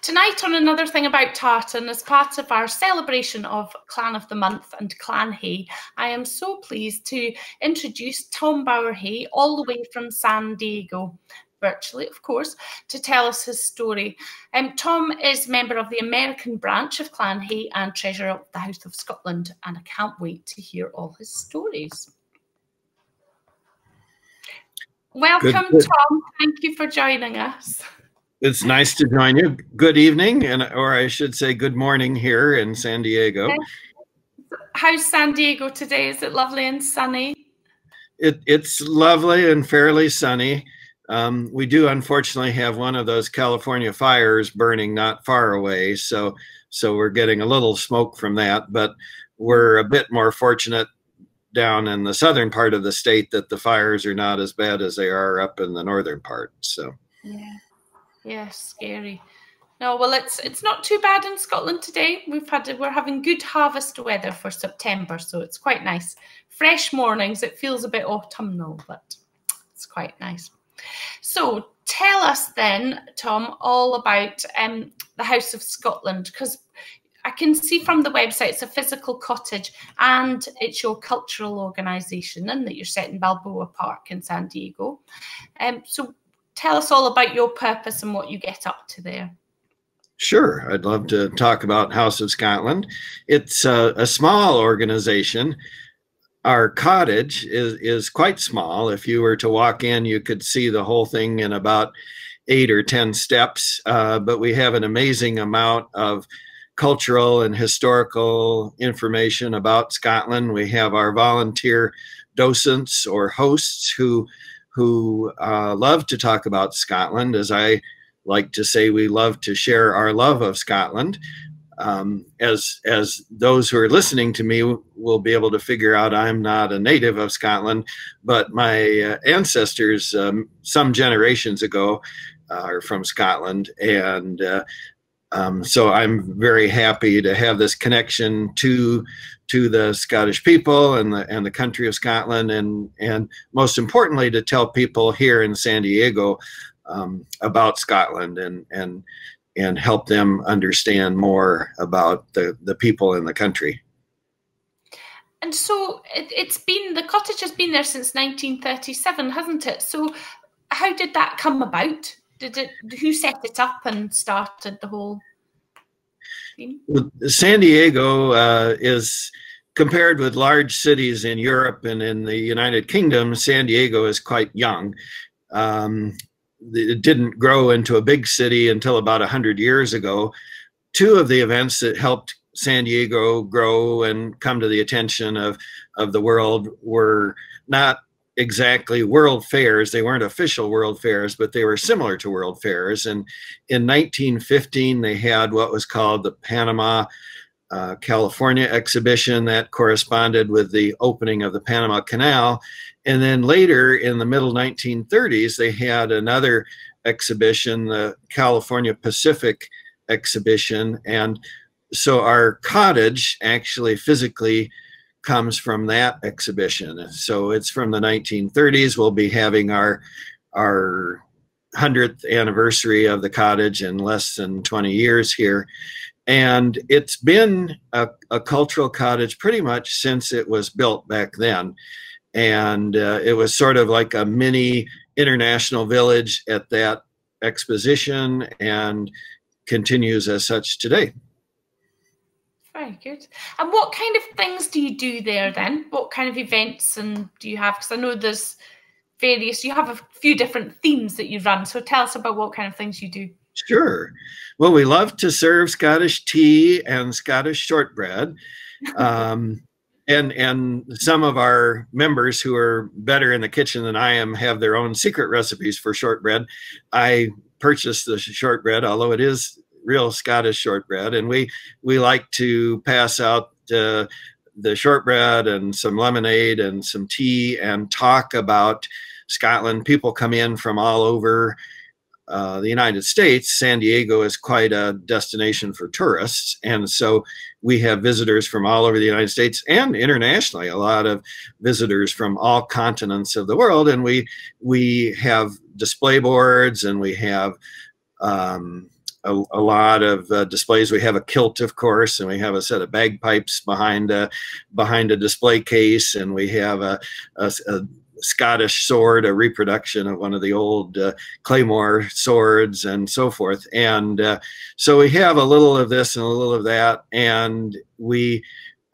Tonight on Another Thing About Tartan, as part of our celebration of Clan of the Month and Clan Hay, I am so pleased to introduce Tom Bauer Hay, all the way from San Diego, virtually of course, to tell us his story. Tom is member of the American branch of Clan Hay and treasurer of the House of Scotland, and I can't wait to hear all his stories. Welcome, Tom. Thank you for joining us. It's nice to join you. Good evening, or I should say good morning here in San Diego. How's San Diego today? Is it lovely and sunny? It's lovely and fairly sunny. We do unfortunately have one of those California fires burning not far away, so we're getting a little smoke from that, but we're a bit more fortunate down in the southern part of the state that the fires are not as bad as they are up in the northern part. So yeah, scary. No, well, it's not too bad in Scotland today. We're having good harvest weather for September, so it's quite nice. Fresh mornings. It feels a bit autumnal, but it's quite nice. So tell us then, Tom, all about the House of Scotland, because I can see from the website it's a physical cottage and it's your cultural organisation, and that you're set in Balboa Park in San Diego. So tell us all about your purpose and what you get up to there. Sure, I'd love to talk about House of Scotland. It's a small organization. Our cottage is quite small. If you were to walk in, you could see the whole thing in about 8 or 10 steps, but we have an amazing amount of cultural and historical information about Scotland. We have our volunteer docents or hosts who love to talk about Scotland. As I like to say, we love to share our love of Scotland. As those who are listening to me will be able to figure out, I'm not a native of Scotland, but my ancestors some generations ago are from Scotland, and so I'm very happy to have this connection to the Scottish people and the country of Scotland, and most importantly, to tell people here in San Diego about Scotland and help them understand more about the people in the country. And so the cottage has been there since 1937, hasn't it? So how did that come about? Who set it up and started the whole thing? San Diego is, compared with large cities in Europe and in the United Kingdom, San Diego is quite young. It didn't grow into a big city until about 100 years ago. Two of the events that helped San Diego grow and come to the attention of the world were not exactly world fairs. They weren't official world fairs, but they were similar to world fairs. And in 1915, they had what was called the Panama, California exhibition that corresponded with the opening of the Panama Canal. And then later in the middle 1930s, they had another exhibition, the California Pacific exhibition. And so our cottage actually physically comes from that exhibition. So it's from the 1930s. We'll be having our 100th anniversary of the cottage in less than 20 years here. And it's been a cultural cottage pretty much since it was built back then. And it was sort of like a mini international village at that exposition, and continues as such today. Very good. And what kind of things do you do there then? What kind of events do you have? Because I know there's you have a few different themes that you run. So tell us about what kind of things you do. Sure. Well, we love to serve Scottish tea and Scottish shortbread. And some of our members who are better in the kitchen than I am have their own secret recipes for shortbread. I purchased the shortbread, although it is real Scottish shortbread, and we like to pass out the shortbread and some lemonade and some tea and talk about Scotland. People come in from all over the United States. San Diego is quite a destination for tourists, and so we have visitors from all over the United States and internationally, a lot of visitors from all continents of the world. And we have display boards, and we have a lot of displays. We have a kilt, of course, and we have a set of bagpipes behind a display case, and we have a Scottish sword, a reproduction of one of the old claymore swords, and so forth. And so we have a little of this and a little of that, and we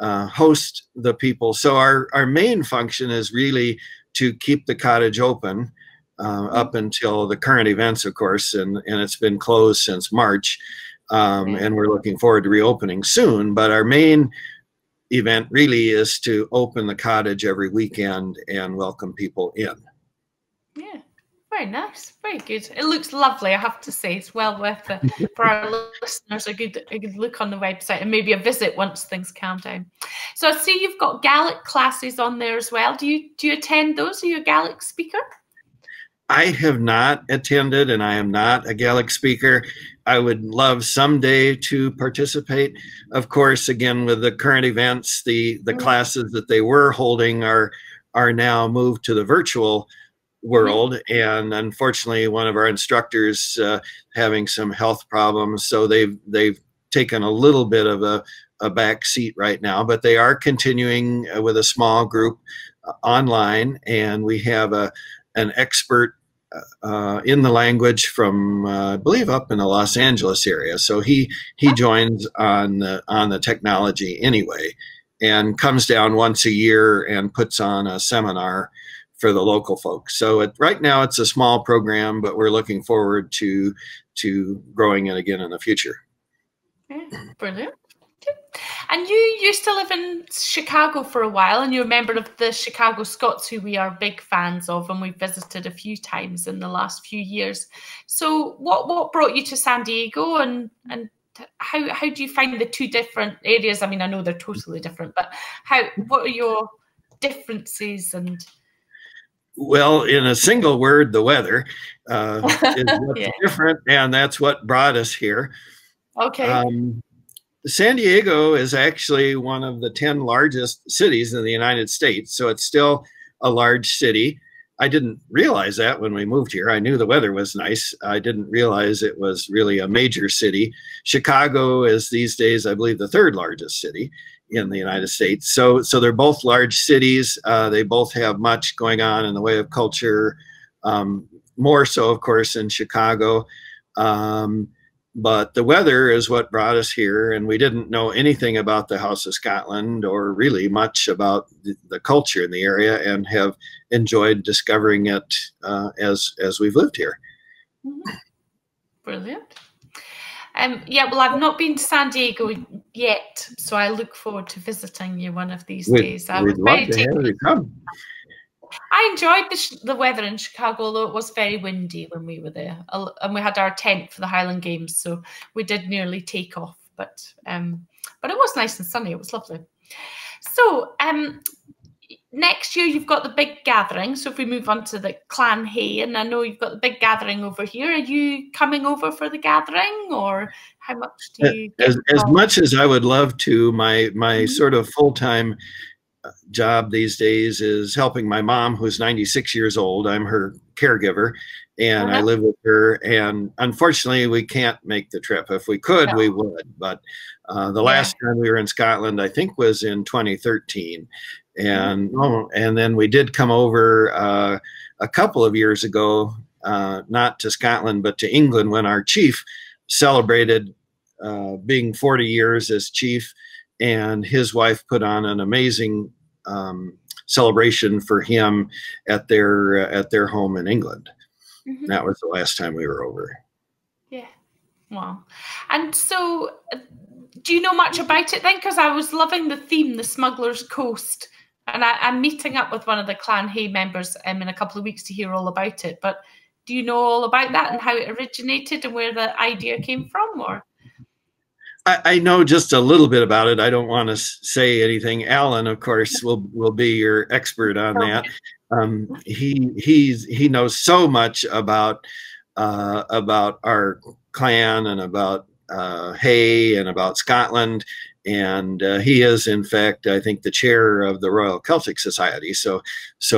host the people. So our main function is really to keep the cottage open up until the current events, of course, and it's been closed since March, and we're looking forward to reopening soon. But our main event really is to open the cottage every weekend and welcome people in. Yeah, very nice, very good. It looks lovely, I have to say. It's well worth it for our listeners. A good look on the website and maybe a visit once things calm down. So I see you've got Gaelic classes on there as well. Do you attend those? Are you a Gaelic speaker? I have not attended, and I am not a Gaelic speaker. I would love someday to participate. Of course, again, with the current events, the classes that they were holding are now moved to the virtual world. And unfortunately, one of our instructors having some health problems, so they've taken a little bit of a back seat right now, but they are continuing with a small group online, and we have an expert in the language from I believe up in the Los Angeles area. So he joins on the technology anyway, and comes down once a year and puts on a seminar for the local folks. So right now it's a small program, but we're looking forward to growing it again in the future. Yeah, brilliant. And you used to live in Chicago for a while, and you're a member of the Chicago Scots, who we are big fans of, and we've visited a few times in the last few years. So what brought you to San Diego, and how do you find the two different areas? I mean, I know they're totally different, but what are your differences? And well, in a single word, the weather is what's different, and that's what brought us here. Okay. San Diego is actually one of the 10 largest cities in the United States, so it's still a large city. I didn't realize that when we moved here. I knew the weather was nice. I didn't realize it was really a major city. Chicago is these days, I believe, the third largest city in the United States. So they're both large cities. They both have much going on in the way of culture, more so, of course, in Chicago. But the weather is what brought us here, and we didn't know anything about the House of Scotland or really much about the culture in the area, and have enjoyed discovering it as we've lived here. Brilliant. Yeah, well, I've not been to San Diego yet, so I look forward to visiting you one of these days. We'd love to have you come. I enjoyed the weather in Chicago, although it was very windy when we were there, and we had our tent for the Highland Games, so we did nearly take off. But it was nice and sunny. It was lovely. So next year you've got the big gathering. So if we move on to the Clan Hay, and I know you've got the big gathering over here. Are you coming over for the gathering, or how much do you? As much as I would love to, my sort of full-time job these days is helping my mom, who's 96 years old. I'm her caregiver, and I live with her, and unfortunately we can't make the trip. If we could, we would, but the last time we were in Scotland, I think, was in 2013, and then we did come over a couple of years ago, not to Scotland but to England, when our chief celebrated being 40 years as chief, and his wife put on an amazing celebration for him at their home in England. That was the last time we were over. Yeah. Wow. And so do you know much about it then? Because I was loving the theme, the Smuggler's Coast. And I'm meeting up with one of the Clan Hay members in a couple of weeks to hear all about it. But do you know all about that and how it originated and where the idea came from? Or I know just a little bit about it. I don't want to say anything. Alan, of course, will be your expert on that. He knows so much about our clan and about Hay and about Scotland, and he is, in fact, I think, the chair of the Royal Celtic Society. So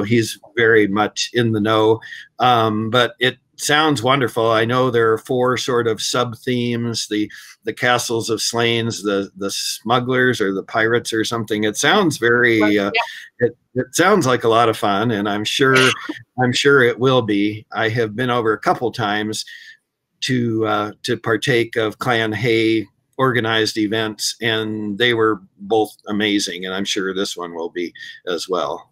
he's very much in the know. But it sounds wonderful. I know there are 4 sort of sub themes: the castles of Slains, the smugglers or the pirates or something. It sounds very it sounds like a lot of fun, and I'm sure it will be. I have been over a couple times to partake of Clan Hay organized events, and they were both amazing, and I'm sure this one will be as well.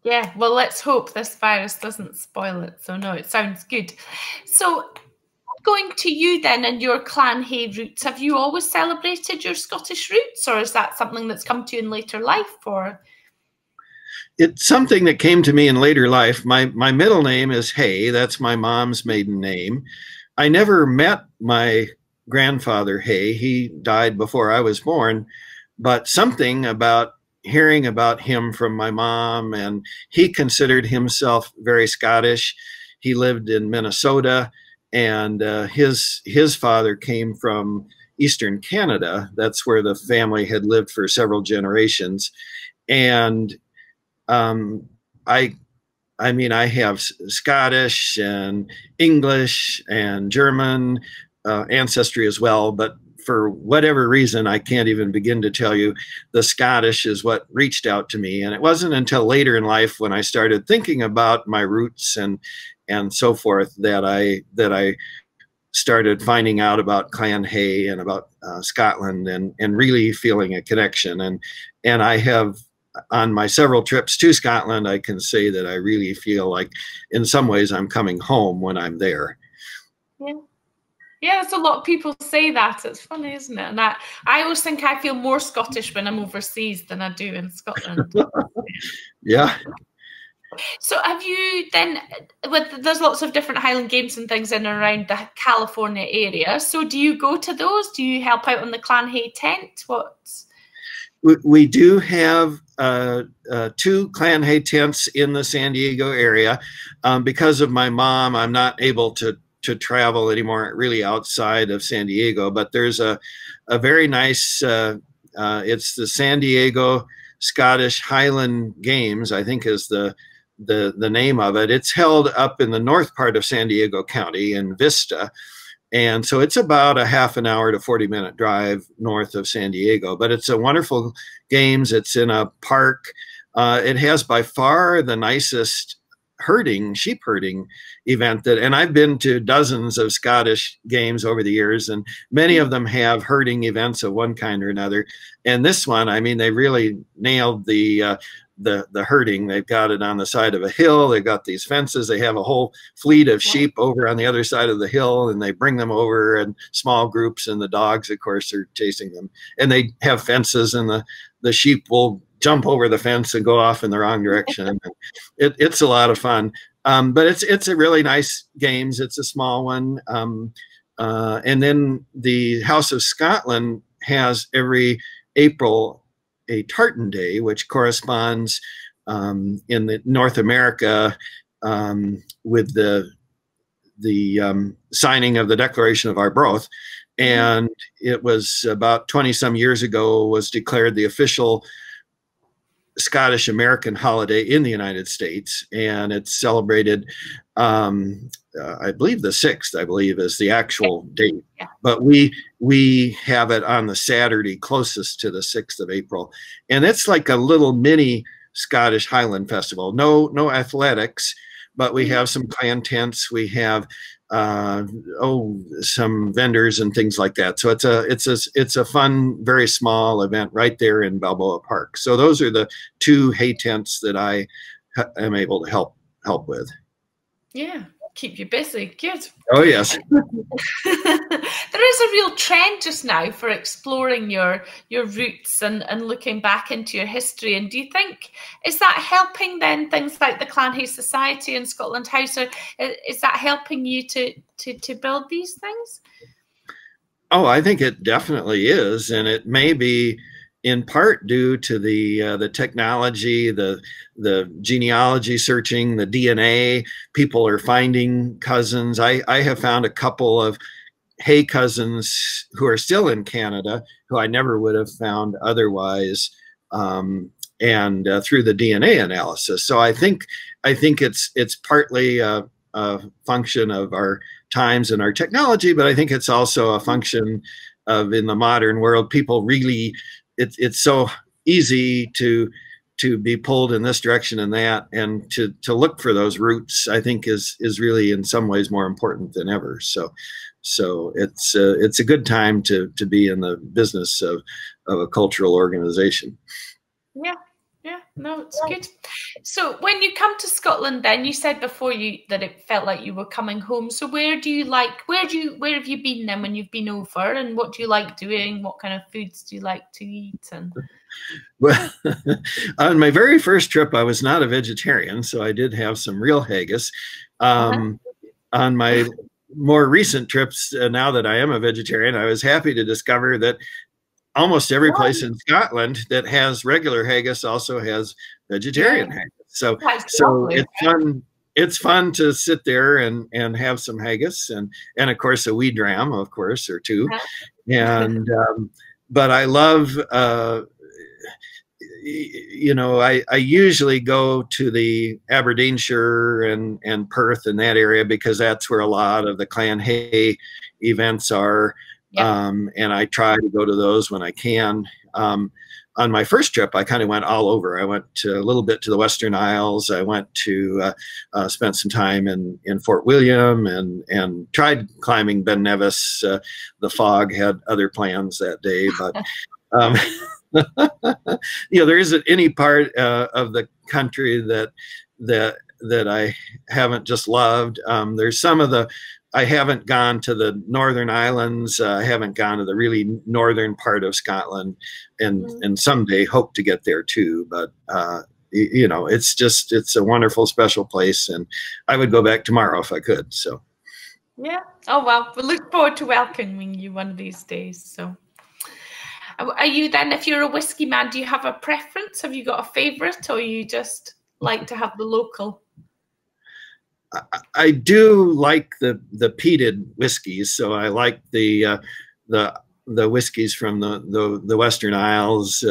Yeah, well, let's hope this virus doesn't spoil it. So no, it sounds good. So going to you then and your Clan Hay roots, have you always celebrated your Scottish roots, or is that something that's come to you in later life? Or it's something that came to me in later life. My middle name is Hay. That's my mom's maiden name. I never met my grandfather Hay. He died before I was born, but something about hearing about him from my mom, and he considered himself very Scottish. He lived in Minnesota, and his father came from Eastern Canada. That's where the family had lived for several generations. And I mean, I have Scottish and English and German ancestry as well, but for whatever reason, I can't even begin to tell you, the Scottish is what reached out to me. And it wasn't until later in life, when I started thinking about my roots and so forth, that I started finding out about Clan Hay and about Scotland, and really feeling a connection. And I have, on my several trips to Scotland, I can say that I really feel like in some ways I'm coming home when I'm there. yeah. Yeah, there's a lot of people say that. It's funny, isn't it? And I always think I feel more Scottish when I'm overseas than I do in Scotland. Yeah. So have you then, there's lots of different Highland games and things in and around the California area. So do you go to those? Do you help out on the Clan Hay tent? We do have 2 Clan Hay tents in the San Diego area. Because of my mom, I'm not able to travel anymore really outside of San Diego, but there's a very nice, it's the San Diego Scottish Highland Games, I think is the name of it. It's held up in the north part of San Diego County in Vista. And so it's about a half an hour to 40-minute drive north of San Diego, but it's a wonderful games. It's in a park. It has by far the nicest sheep herding event and I've been to dozens of Scottish games over the years, and many of them have herding events of one kind or another. And this one, I mean, they really nailed the herding. They've got it on the side of a hill. They've got these fences. They have a whole fleet of sheep over on the other side of the hill, and they bring them over in small groups, and the dogs, of course, are chasing them. And they have fences, and the sheep will jump over the fence and go off in the wrong direction. It's a lot of fun. But it's a really nice games. It's a small one. And then the House of Scotland has every April a tartan day, which corresponds in the North America with the signing of the Declaration of Arbroath. And it was about 20 some years ago was declared the official Scottish American holiday in the United States, and it's celebrated I believe the 6th, I believe, is the actual date. Yeah. But we have it on the Saturday closest to the 6th of April. And it's like a little mini Scottish Highland Festival. No athletics, but we have some clan tents. We have some vendors and things like that. So it's a fun, very small event right there in Balboa Park. So those are the 2 hay tents that I am able to help with. Yeah, keep you busy. Good. Oh yes. There is a real trend just now for exploring your roots and looking back into your history. And do you think, is that helping then things like the Clan Hay Society and Scotland House? Or is that helping you to build these things? Oh, I think it definitely is, and it may be in part due to the technology, the genealogy searching, the DNA. People are finding cousins. I have found a couple of Hay cousins who are still in Canada who I never would have found otherwise, and through the DNA analysis. So I think it's partly a function of our times and our technology, but I think it's also a function of, in the modern world, people really, it's so easy to be pulled in this direction and that, and to look for those roots, I think is really in some ways more important than ever. So it's a good time to be in the business of a cultural organization. Yeah. Yeah, no, it's good. So when you come to Scotland, then you said before that it felt like you were coming home. So where have you been then when you've been over, and what do you like doing? What kind of foods do you like to eat? And well, on my very first trip, I was not a vegetarian, so I did have some real haggis. On my more recent trips, now that I am a vegetarian, I was happy to discover that almost every place in Scotland that has regular haggis also has vegetarian haggis. So it's fun. It's fun to sit there and have some haggis and of course a wee dram, of course, or two. And but I love I usually go to the Aberdeenshire and Perth and that area because that's where a lot of the Clan Hay events are. And I try to go to those when I can. On my first trip, I kind of went all over. I went a little bit to the Western Isles. I went to spent some time in Fort William and tried climbing Ben Nevis. The fog had other plans that day, but there isn't any part of the country that I haven't just loved. There's some of I haven't gone to the Northern Islands. I haven't gone to the really northern part of Scotland, and someday hope to get there too. But it's a wonderful, special place, and I would go back tomorrow if I could. So, yeah. Oh well, we look forward to welcoming you one of these days. So, are you then? If you're a whiskey man, do you have a preference? Have you got a favorite, or you just like to have the local? I do like the peated whiskeys, so I like the whiskeys from the Western Isles,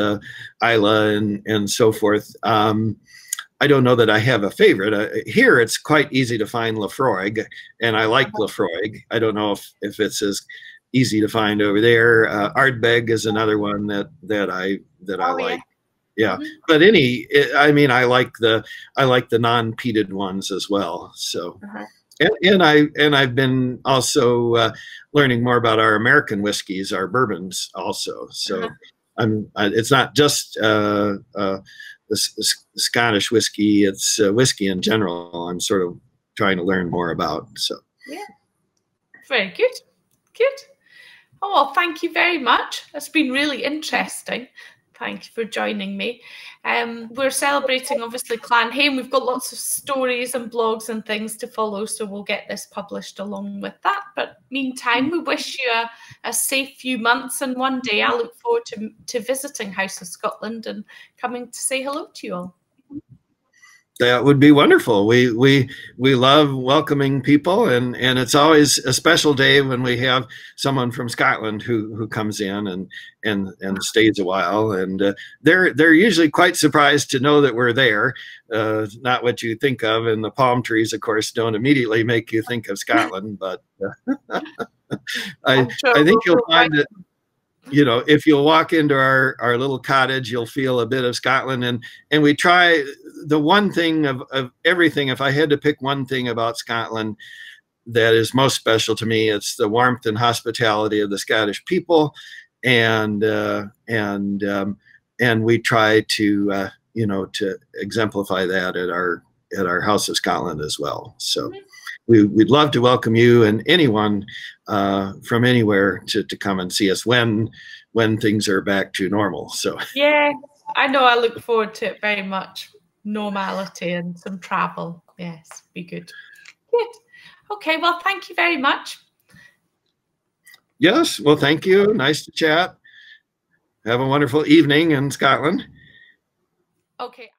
Islay and so forth. I don't know that I have a favorite. Here it's quite easy to find Laphroaig, and I like Laphroaig. I don't know if it's as easy to find over there. Ardbeg is another one that I like. Yeah, but I like the non-peated ones as well. So, and I've been also learning more about our American whiskeys, our bourbons also. So it's not just the Scottish whiskey; it's whiskey in general. I'm sort of trying to learn more about. So yeah, very good, good. Oh well, thank you very much. That's been really interesting. Thank you for joining me. We're celebrating, obviously, Clan Hay. We've got lots of stories and blogs and things to follow, so we'll get this published along with that. But meantime, we wish you a safe few months, and one day I look forward to visiting House of Scotland and coming to say hello to you all. That would be wonderful. We love welcoming people, and it's always a special day when we have someone from Scotland who comes in and stays a while, and they're usually quite surprised to know that we're there. Not what you think of, and the palm trees, of course, don't immediately make you think of Scotland, but I think you'll find that. If you'll walk into our little cottage, you'll feel a bit of Scotland. And we try the one thing of everything. If I had to pick one thing about Scotland that is most special to me, it's the warmth and hospitality of the Scottish people. And we try to exemplify that at our House of Scotland as well. So we'd love to welcome you and anyone from anywhere to come and see us when things are back to normal. So yeah, I know. I look forward to it very much. Normality and some travel. Yes, be good. Good. Okay. Well, thank you very much. Yes. Well, thank you. Nice to chat. Have a wonderful evening in Scotland. Okay.